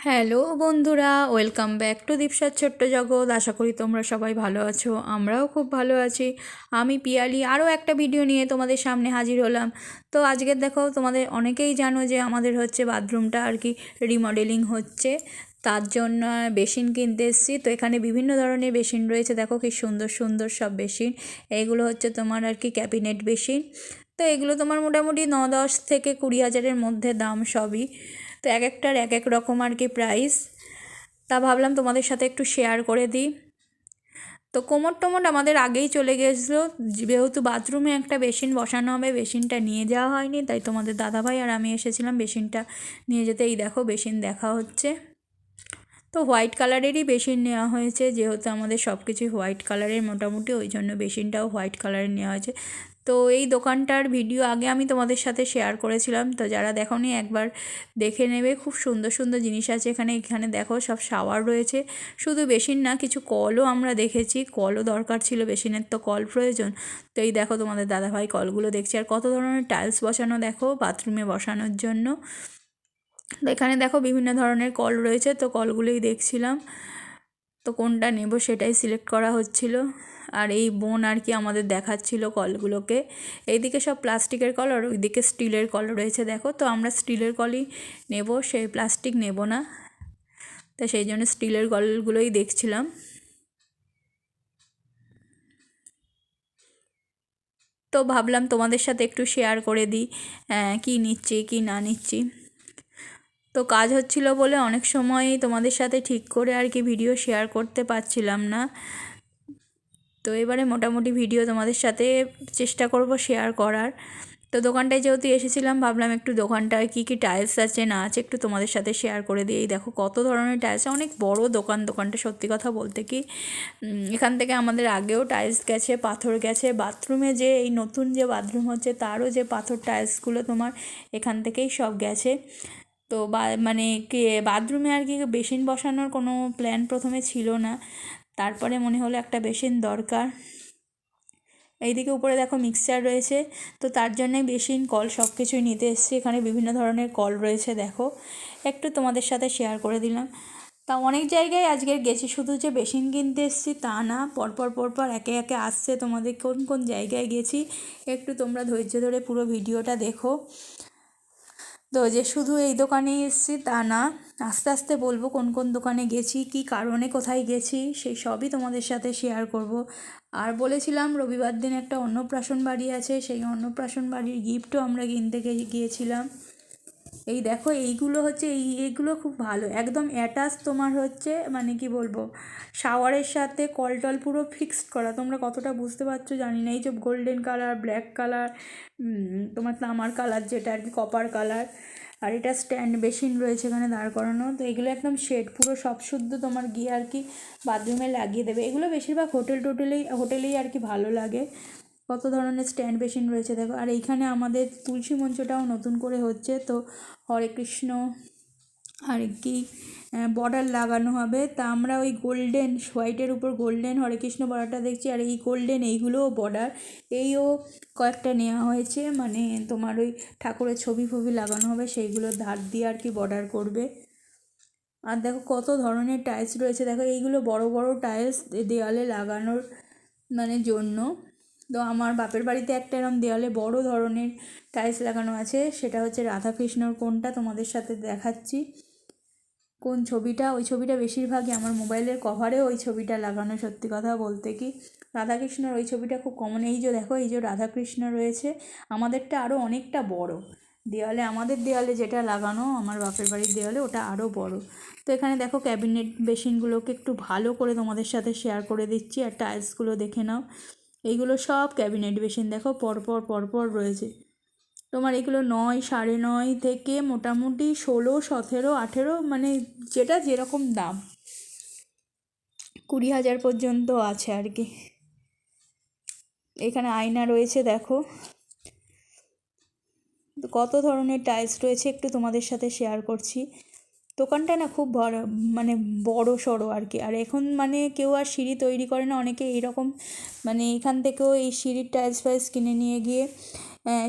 Hello বন্ধুরা, welcome back to দীপসার ছোট্ট জগৎ। আশা করি তোমরা সবাই ভালো আছো, আমরাও খুব ভালো আছি। আমি পিয়ালি আরও একটা ভিডিও নিয়ে তোমাদের সামনে হাজির হলাম। তো আজকের দেখো, তোমাদের অনেকেই জানো যে আমাদের হচ্ছে বাথরুমটা আর কি রিমডেলিং হচ্ছে, তার জন্য বেসিন কিনতে এসেছি। তো এখানে বিভিন্ন ধরনের বেসিন রয়েছে, দেখো কি সুন্দর সুন্দর সব বেসিন। এইগুলো হচ্ছে তোমার আর কি ক্যাবিনেট বেসিন। তো এগুলো তোমার মোটামুটি 9-10 থেকে 20 হাজারের মধ্যে দাম সবই। তো এক একটার এক এক রকম আর কি প্রাইস। তা ভাবলাম তোমাদের সাথে একটু শেয়ার করে দিই। তো কোমর টোমর আমাদের আগেই চলে গেছিলো, যেহেতু বাথরুমে একটা বেসিন বসানো হবে, বেসিনটা নিয়ে যাওয়া হয়নি, তাই তোমাদের দাদাভাই আর আমি এসেছিলাম বেসিনটা নিয়ে যেতে। এই দেখো বেসিন দেখা হচ্ছে। তো হোয়াইট কালারেরই বেসিন নেওয়া হয়েছে, যেহেতু আমাদের সব কিছুই হোয়াইট কালারের মোটামুটি, ওই জন্য বেসিনটাও হোয়াইট কালারের নেওয়া হয়েছে। তো এই দোকানটার ভিডিও আগে আমি তোমাদের সাথে শেয়ার করেছিলাম, তো যারা দেখোনি একবার দেখে নেবে। খুব সুন্দর সুন্দর জিনিস আছে এখানে। এখানে দেখো সব শাওয়ার রয়েছে, শুধু বেসিন না, কিছু কলও আমরা দেখেছি। কলও দরকার ছিল, বেসিনের তো কল প্রয়োজন। তো এই দেখো তোমাদের দাদাভাই কলগুলো দেখছি। আর কত ধরনের টাইলস বসানো দেখো বাথরুমে বসানোর জন্য। তো এখানে দেখো বিভিন্ন ধরনের কল রয়েছে, তো কলগুলোই দেখছিলাম। তো কোনটা নেব সেটাই সিলেক্ট করা হচ্ছিল। আর এই বোন আর কি আমাদের দেখাচ্ছিল কলগুলোকে। এইদিকে সব প্লাস্টিকের কল আর ওইদিকে স্টিলের কল রয়েছে দেখো। তো আমরা স্টিলের কলই নেব, সেই প্লাস্টিক নেব না। তো সেই জন্য স্টিলের কলগুলোই দেখছিলাম। তো ভাবলাম তোমাদের সাথে একটু শেয়ার করে দিই কী নিচ্ছি কী না নিচ্ছি। তো কাজ হচ্ছিল বলে অনেক সময়ই তোমাদের সাথে ঠিক করে আর কি ভিডিও শেয়ার করতে পারছিলাম না। তো এবারে মোটামুটি ভিডিও তোমাদের সাথে চেষ্টা করব শেয়ার করার। তো দোকানটায় যেহেতু এসেছিলাম, ভাবলাম একটু দোকানটায় কী কী টাইলস আছে না আছে একটু তোমাদের সাথে শেয়ার করে দিই। এই দেখো কত ধরনের টাইলস, অনেক বড় দোকান। দোকানটা সত্যি কথা বলতে কি, এখান থেকে আমাদের আগেও টাইলস গেছে, পাথর গেছে। বাথরুমে যে এই নতুন যে বাথরুম হচ্ছে তারও যে পাথর টাইলসগুলো তোমার এখান থেকেই সব গেছে। তো মানে বাথরুমে আর কি বেসিন বসানোর কোনো প্ল্যান প্রথমে ছিল না, তারপরে মনে হলো একটা বেসিন দরকার। এইদিকে উপরে দেখো মিক্সচার রয়েছে, তো তার জন্যে বেসিন কল সব কিছুই নিতে এসেছি। এখানে বিভিন্ন ধরনের কল রয়েছে দেখো, একটু তোমাদের সাথে শেয়ার করে দিলাম। তা অনেক জায়গায় আজকে গেছি, শুধু যে বেসিন কিনতে এসেছি তা না, পরপর পরপর একে একে আসছে তোমাদের কোন কোন জায়গায় গেছি। একটু তোমরা ধৈর্য ধরে পুরো ভিডিওটা দেখো। তো যে শুধু এই দোকানেই এসেছি তা না, আস্তে আস্তে বলবো কোন কোন দোকানে গেছি, কী কারণে কোথায় গেছি, সেই সবই তোমাদের সাথে শেয়ার করব। আর বলেছিলাম রবিবার দিন একটা অন্নপ্রাশন বাড়ি আছে, সেই অন্নপ্রাশন বাড়ির গিফটও আমরা কিনতে গিয়েছিলাম। এই দেখো এইগুলো হচ্ছে এইগুলো খুব ভালো, একদম অ্যাটাচ তোমার হচ্ছে মানে কি বলবো, শাওয়ারের সাথে কল টল পুরো ফিক্সড করা। তোমরা কতটা বুঝতে পারছো জানি না। এই যে গোল্ডেন কালার, ব্ল্যাক কালার, তোমার তামার কালার যেটা আর কি, কপার কালার। আর এটা স্ট্যান্ড বেসিন রয়েছে এখানে দাঁড় করানো। তো এগুলো একদম শেড পুরো সব শুদ্ধ তোমার গিয়ে আর কি বাথরুমে লাগিয়ে দেবে। এগুলো বেশিরভাগ হোটেলেই আর কি ভালো লাগে। কত ধরনের স্ট্যান্ড বেসিন রয়েছে দেখো। আর এইখানে আমাদের তুলসী মঞ্চটাও নতুন করে হচ্ছে, তো হরে কৃষ্ণ আর কি বর্ডার লাগানো হবে। তা আমরা ওই গোল্ডেন হোয়াইটের উপর গোল্ডেন হরে কৃষ্ণ বর্ডারটা দেখছি, আর এই গোল্ডেন এইগুলোও বর্ডার, এইও কয়েকটা নেওয়া হয়েছে। মানে তোমার ওই ঠাকুরের ছবি ফবি লাগানো হবে, সেইগুলোর ধার দিয়ে আর কি বর্ডার করবে। আর দেখো কত ধরনের টাইলস রয়েছে দেখো, এইগুলো বড় বড় টাইলস দেওয়ালে লাগানোর মানে জন্য। তো আমার বাপের বাড়িতে একটা এরকম দেওয়ালে বড় ধরনের টাইলস লাগানো আছে, সেটা হচ্ছে রাধাকৃষ্ণর। কোনটা তোমাদের সাথে দেখাচ্ছি, কোন ছবিটা, ওই ছবিটা বেশিরভাগই আমার মোবাইলের কভারে ওই ছবিটা লাগানো। সত্যি কথা বলতে কি, রাধাকৃষ্ণর ওই ছবিটা খুব কমন। এই যে দেখো, এই যে রাধাকৃষ্ণ রয়েছে, আমাদেরটা আরও অনেকটা বড় দেওয়ালে। আমাদের দেওয়ালে যেটা লাগানো আমার বাপের বাড়ির দেওয়ালে, ওটা আরও বড়। তো এখানে দেখো ক্যাবিনেট বেসিনগুলোকে একটু ভালো করে তোমাদের সাথে শেয়ার করে দিচ্ছি। আর টাইলসগুলো দেখে নাও, এইগুলো সব ক্যাবিনেট বেসিন দেখো পরপর পরপর রয়েছে তোমার। এগুলো 9, 9.5 থেকে মোটামুটি 16, 17, 18, মানে যেটা যেরকম দাম 20,000 পর্যন্ত আছে আর কি। এখানে আয়না রয়েছে দেখো, কত ধরনের টাইলস রয়েছে একটু তোমাদের সাথে শেয়ার করছি। দোকানটা না খুব বড়, মানে বড় সড়ো আর কি। আর এখন মানে কেউ আর সিঁড়ি তৈরি করে না, অনেকে এইরকম মানে এখান থেকেও এই সিঁড়ির টাইলস ফাইলস কিনে নিয়ে গিয়ে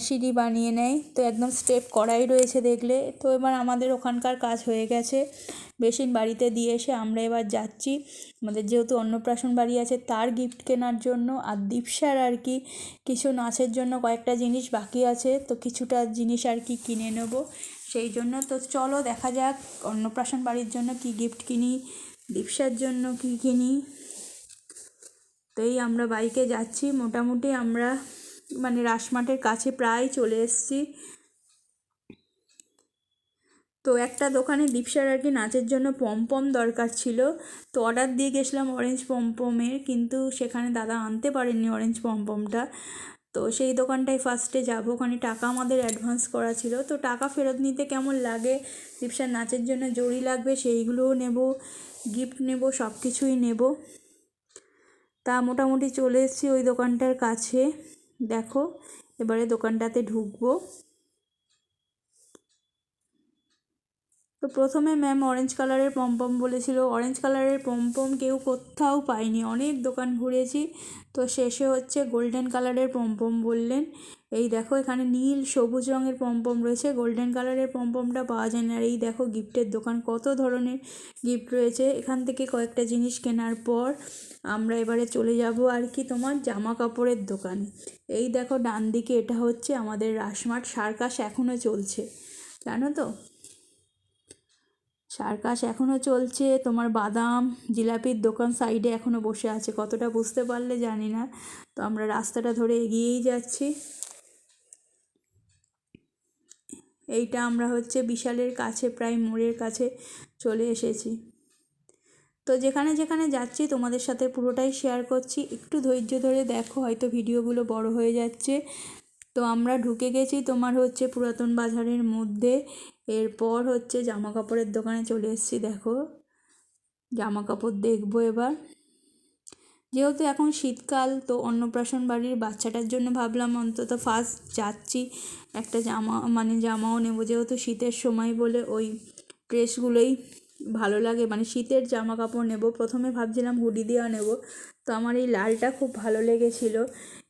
সিঁড়ি বানিয়ে নেয়। তো একদম স্টেপ করাই রয়েছে দেখলে। তো এবার আমাদের ওখানকার কাজ হয়ে গেছে, বেসিন বাড়িতে দিয়ে এসে আমরা এবার যাচ্ছি আমাদের যেহেতু অন্নপ্রাশন বাড়ি আছে তার গিফট কেনার জন্য, আর দীপসার আর কি কিছু নাচের জন্য কয়েকটা জিনিস বাকি আছে, তো কিছুটা জিনিস আর কি কিনে নেব সেই জন্য। তো চলো দেখা যাক অন্নপ্রাশন বাড়ির জন্য কি গিফট কিনি, দীপসার জন্য কি কিনি। তো এই আমরা বাইকে যাচ্ছি, মোটামুটি আমরা মানে রাসমাটের কাছে প্রায় চলে এসেছি। তো একটা দোকানে দীপসার আর কি নাচের জন্য পমপম দরকার ছিল, তো অর্ডার দিয়ে গেছিলাম অরেঞ্জ পমপমের, কিন্তু সেখানে দাদা আনতে পারেননি অরেঞ্জ পমপমটা। তো সেই দোকানটায় ফার্স্টে যাবো, ওখানে টাকা আমাদের অ্যাডভান্স করা ছিল, তো টাকা ফেরত নিতে কেমন লাগে, দীপসার নাচের জন্য জড়ি লাগবে সেইগুলোও নেব, গিফট নেব, সব কিছুই নেব। তা মোটামুটি চলে এসেছি ওই দোকানটার কাছে, দেখো এবারে দোকানটাতে ঢুকবো। তো প্রথমে ম্যাম অরেঞ্জ কালারের পমপম বলেছিল, অরেঞ্জ কালারের পমপম কেউ কোথাও পাইনি, অনেক দোকান ঘুরেছি, তো শেষে হচ্ছে গোল্ডেন কালারের পমপম বললেন। এই দেখো এখানে নীল সবুজ রঙের পমপম রয়েছে, গোল্ডেন কালারের পমপমটা পাওয়া যায় না। আর এই দেখো গিফটের দোকান, কত ধরনের গিফট রয়েছে। এখান থেকে কয়েকটা জিনিস কেনার পর আমরা এবারে চলে যাব আর কি তোমার জামা কাপড়ের দোকানে। এই দেখো ডান দিকে এটা হচ্ছে আমাদের রাসমাট, সার্কাস এখনও চলছে জানো তো, সার্কাস এখনও চলছে। তোমার বাদাম জিলাপির দোকান সাইডে এখনও বসে আছে, কতটা বুঝতে পারলে জানি না। তো আমরা রাস্তাটা ধরে এগিয়েই যাচ্ছি। এইটা আমরা হচ্ছে বিশালের কাছে, প্রায় মোড়ের কাছে চলে এসেছি। তো যেখানে যেখানে যাচ্ছি তোমাদের সাথে পুরোটাই শেয়ার করছি, একটু ধৈর্য ধরে দেখো, হয়তো ভিডিওগুলো বড় হয়ে যাচ্ছে। তো আমরা ঢুকে গেছি তোমার হচ্ছে পুরাতন বাজারের মধ্যে, এরপর হচ্ছে জামা কাপড়ের দোকানে চলে এসেছি। দেখো জামা কাপড় দেখবো এবার, যেহেতু এখন শীতকাল, তো অন্নপ্রাশন বাড়ির বাচ্চাটার জন্য ভাবলাম অন্তত ফার্স্ট যাচ্ছি একটা জামাও নেব, যেহেতু শীতের সময় বলে ওই ড্রেসগুলোই ভালো লাগে, মানে শীতের জামা কাপড় নেব। প্রথমে ভাবছিলাম হুডি দেওয়া নেব, তো আমার এই লালটা খুব ভালো লেগেছিলো,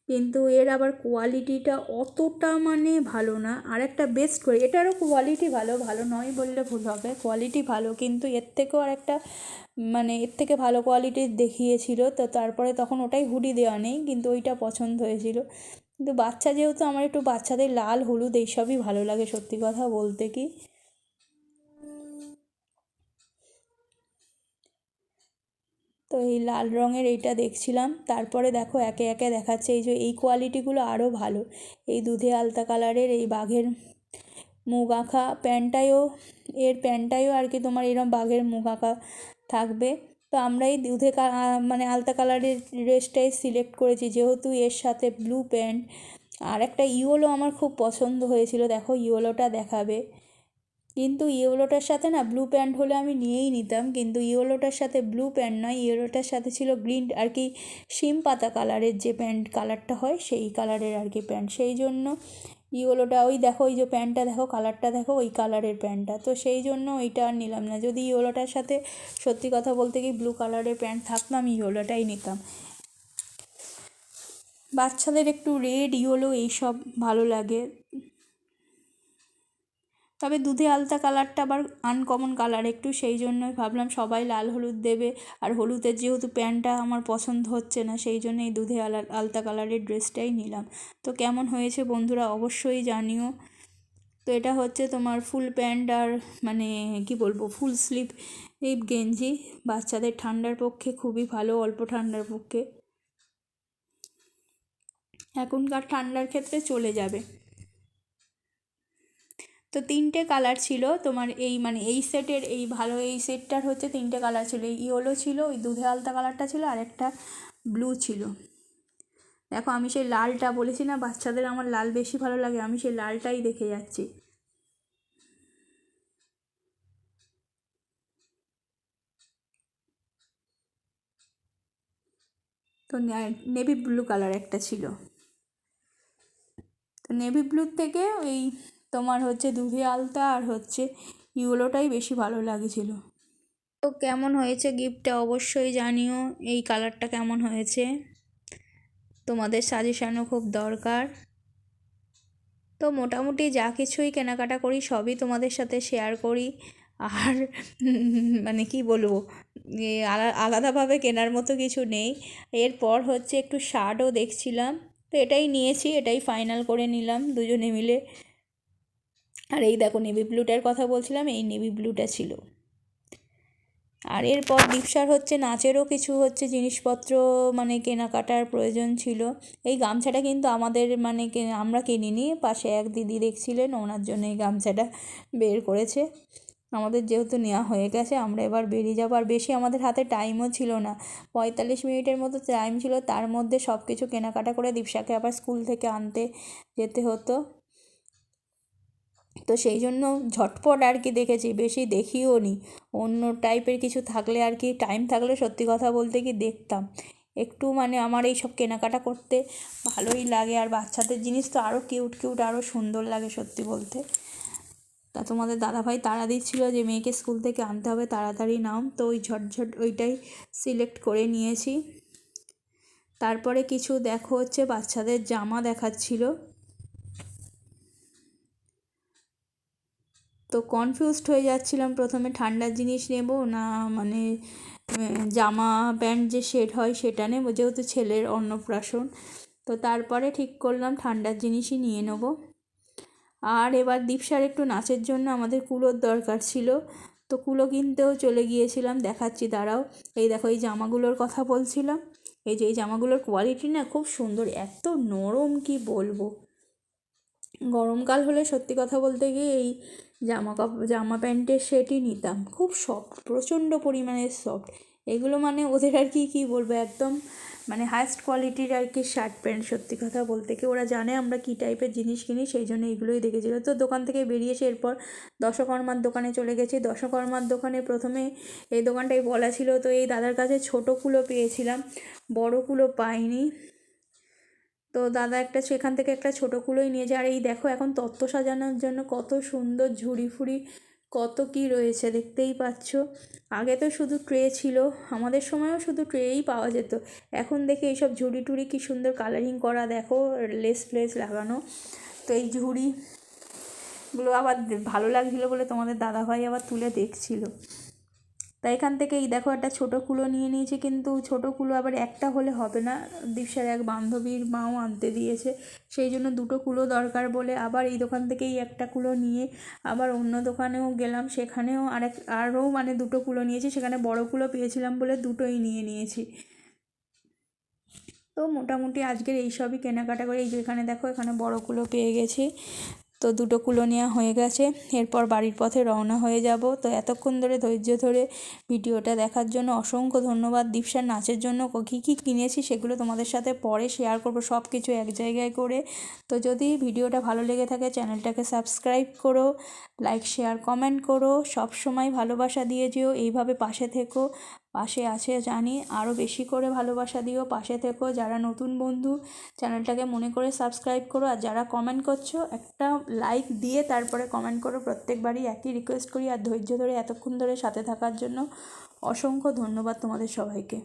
কিন্তু এর আবার কোয়ালিটিটা অতটা মানে ভালো না। আর একটা বেস্ট করে, এটারও কোয়ালিটি ভালো, ভালো নয় বললে ভুল হবে, কোয়ালিটি ভালো, কিন্তু এর থেকেও আর একটা মানে এর থেকে ভালো কোয়ালিটির দেখিয়েছিল, তো তারপরে তখন ওটাই হুডি দেওয়া নেই, কিন্তু ওইটা পছন্দ হয়েছিল। কিন্তু বাচ্চা যেহেতু, আমার একটু বাচ্চাদের লাল হলুদ এইসবই ভালো লাগে সত্যি কথা বলতে কি। তো এই লাল রঙের এইটা দেখছিলাম, তারপরে দেখো একে একে দেখাচ্ছে এই যে এই কোয়ালিটিগুলো আরও ভালো, এই দুধে আলতা কালারের এই বাঘের মুখ আঁকা প্যান্টটায়ও আর কি তোমার এরকম বাঘের মুখ আঁকা থাকবে। তো আমরা এই মানে আলতা কালারের ড্রেসটাই সিলেক্ট করেছি, যেহেতু এর সাথে ব্লু প্যান্ট আর একটা ইয়েলো আমার খুব পছন্দ হয়েছিল, দেখো ইয়েলোটা দেখাবে, কিন্তু ইয়েলোটার সাথে না ব্লু প্যান্ট হলে আমি নিয়েই নিতাম, কিন্তু ইয়েলোটার সাথে ব্লু প্যান্ট নয়, ইয়েলোটার সাথে ছিল গ্রিন আর কি শিম পাতা কালারের যে প্যান্ট কালারটা হয় সেই কালারের আর কি প্যান্ট, সেই জন্য ইয়েলোটা, ওই দেখো ওই যে প্যান্টটা দেখো, কালারটা দেখো, ওই কালারের প্যান্টটা, তো সেই জন্য ওইটা আর নিলাম না। যদি ইয়েলোটার সাথে সত্যি কথা বলতে কি ব্লু কালারের প্যান্ট থাকতো আমি ইয়েলোটাই নিতাম। বাচ্চাদের একটু রেড ইয়েলো এইসব ভালো লাগে, তবে দুধে আলতা কালারটা আবার আনকমন কালার একটু, সেই জন্যই ভাবলাম সবাই লাল হলুদ দেবে, আর হলুদের যেহেতু প্যান্টটা আমার পছন্দ হচ্ছে না, সেই জন্য এই দুধে আলতা কালারের ড্রেসটাই নিলাম। তো কেমন হয়েছে বন্ধুরা অবশ্যই জানিও। তো এটা হচ্ছে তোমার ফুল প্যান্ট আর মানে কি বলবো ফুল স্লিভ এই গেঞ্জি, বাচ্চাদের ঠান্ডার পক্ষে খুবই ভালো, অল্প ঠান্ডার পক্ষে, এখনকার ঠান্ডার ক্ষেত্রে চলে যাবে। তো তিনটে কালার ছিল তোমার এই মানে এই সেটের, এই ভালো এই সেটটার হচ্ছে তিনটে কালার ছিল, এই ইয়েলো ছিল, ওই দুধে আলতা কালারটা ছিল, আর একটা ব্লু ছিল। দেখো আমি সেই লালটা বলেছি না বাচ্চাদের আমার লাল বেশি ভালো লাগে, আমি সেই লালটাই দেখে যাচ্ছি। তো নেভি ব্লু কালার একটা ছিল, তো নেভি ব্লুর থেকে ওই তোমার হচ্ছে দুধে আলতা আর হচ্ছে ইয়েলোটাই বেশি ভালো লাগছিল। তো কেমন হয়েছে গিফটটা অবশ্যই জানিও, এই কালারটা কেমন হয়েছে, তোমাদের সাজেশানও খুব দরকার। তো মোটামুটি যা কিছুই কেনাকাটা করি সবই তোমাদের সাথে শেয়ার করি, আর মানে কি বলবো, আলাদাভাবে কেনার মতো কিছু নেই। এরপর হচ্ছে একটু শার্টও দেখছিলাম, তো এটাই নিয়েছি, এটাই ফাইনাল করে নিলাম দুজনে মিলে। আর এই দেখো নেভি ব্লুটার কথা বলছিলাম, এই নেভি ব্লুটা ছিল। আর এরপর দীপসার হচ্ছে নাচেরও কিছু হচ্ছে জিনিসপত্র মানে কেনাকাটার প্রয়োজন ছিল। এই গামছাটা কিন্তু আমাদের মানে আমরা কিনিনি, পাশে এক দিদি দেখছিলেন, ওনার জন্য এই গামছাটা বের করেছে। আমাদের যেহেতু নেওয়া হয়ে গেছে, আমরা এবার বেরিয়ে যাবো। আর বেশি আমাদের হাতে টাইমও ছিল না, 45 মিনিটের মতো টাইম ছিল, তার মধ্যে সব কিছু কেনাকাটা করে দীপসাকে আবার স্কুল থেকে আনতে যেতে হতো। তো সেই জন্য ঝটপট আর কি দেখেছি, বেশি দেখিও নি। অন্য টাইপের কিছু থাকলে আর কি, টাইম থাকলে সত্যি কথা বলতে কি দেখতাম। একটু মানে আমার এই সব কেনাকাটা করতে ভালোই লাগে, আর বাচ্চাদের জিনিস তো আরও কিউট কিউট, আরও সুন্দর লাগে সত্যি বলতে। তা তোমাদের দাদাভাই তাড়া দিচ্ছিলো যে মেয়েকে স্কুল থেকে আনতে হবে, তাড়াতাড়ি নাও, তো ওই ঝটঝট ওইটাই সিলেক্ট করে নিয়েছি। তারপরে কিছু দেখো হচ্ছে বাচ্চাদের জামা দেখাচ্ছিল, তো কনফিউজড হয়ে যাচ্ছিলাম প্রথমে, ঠান্ডার জিনিস নেব না মানে জামা প্যান্ট যে সেট হয় সেটা নেব, যেহেতু ছেলের অন্নপ্রাশন। তো তারপরে ঠিক করলাম ঠান্ডার জিনিসই নিয়ে নেব। আর এবার দীপসার একটু নাচের জন্য আমাদের কুলোর দরকার ছিল, তো কুলো কিনতেও চলে গিয়েছিলাম, দেখাচ্ছি দাঁড়াও। এই দেখো এই জামাগুলোর কথা বলছিলাম, এই যে এই জামাগুলোর কোয়ালিটি না খুব সুন্দর, এত নরম কি বলবো। গরমকাল হলে সত্যি কথা বলতে গিয়ে এই জামা প্যান্টের সেটই নিতাম, খুব সফট, প্রচণ্ড পরিমাণে সফট। এগুলো মানে ওদের আর কি কী বলবো, একদম মানে হায়েস্ট কোয়ালিটির আর কি শার্ট প্যান্ট। সত্যি কথা বলতে কি ওরা জানে আমরা কী টাইপের জিনিস কিনি, সেই জন্য এগুলোই দেখেছিলো। তো দোকান থেকে বেরিয়েছে, এরপর দশকর্মার দোকানে চলে গেছি। দশকর্মার দোকানে প্রথমে এই দোকানটাই বলা ছিল, তো এই দাদার কাছে ছোটো কুলো পেয়েছিলাম, বড় কুলো পাইনি। তো দাদা একটা সেখান থেকে একটা ছোটো কুলোই নিয়ে যায়। আর এই দেখো এখন তত্ত্ব সাজানোর জন্য কত সুন্দর ঝুড়ি ফুড়ি কত কী রয়েছে, দেখতেই পাচ্ছ। আগে তো শুধু ট্রে ছিল, আমাদের সময়ও শুধু ট্রেই পাওয়া যেত। এখন দেখি এইসব ঝুড়ি টুড়ি কী সুন্দর কালারিং করা, দেখো লেস ফ্লেস লাগানো। তো এই ঝুড়িগুলো আবার ভালো লাগছিলো বলে তোমাদের দাদাভাই আবার তুলে দেখছিল। তাই এখান থেকে এই দেখো একটা ছোটো কুলো নিয়ে নিয়েছি, কিন্তু ছোটো কুলো আবার একটা হলে হবে না, দীপসার এক বান্ধবীর মাও আনতে দিয়েছে, সেই জন্য দুটো কুলো দরকার বলে আবার এই দোকান থেকেই একটা কুলো নিয়ে আবার অন্য দোকানেও গেলাম, সেখানেও আরও মানে দুটো কুলো নিয়েছি, সেখানে বড় কুলো পেয়েছিলাম বলে দুটোই নিয়ে নিয়েছি। তো মোটামুটি আজকের এইসবই কেনাকাটা করে, এই যে এখানে দেখো এখানে বড় কুলো পেয়ে গেছি, তো দুটো কুলো নেওয়া হয়ে গেছে। এরপর বাড়ির পথে রওনা হয়ে যাব। তো এতক্ষণ ধরে ধৈর্য ধরে ভিডিওটা দেখার জন্য অসংখ্য ধন্যবাদ। দীপসার নাচের জন্য কী কী কিনেছি সেগুলো তোমাদের সাথে পরে শেয়ার করব, সব কিছু এক জায়গায় করে। তো যদি ভিডিওটা ভালো লেগে থাকে চ্যানেলটাকে সাবস্ক্রাইব করো, লাইক শেয়ার কমেন্ট করো, সব সময় ভালোবাসা দিয়ে যেও, এইভাবে পাশে থেকো। পাশে আছে জানি, আরও বেশি করে ভালোবাসা দিও, পাশে থেকো। যারা নতুন বন্ধু চ্যানেলটাকে মনে করে সাবস্ক্রাইব করো, আর যারা কমেন্ট করছো একটা লাইক দিয়ে তারপরে কমেন্ট করো, প্রত্যেকবারই একই রিকোয়েস্ট করি। আর ধৈর্য ধরে এতক্ষণ ধরে সাথে থাকার জন্য অসংখ্য ধন্যবাদ তোমাদের সবাইকে।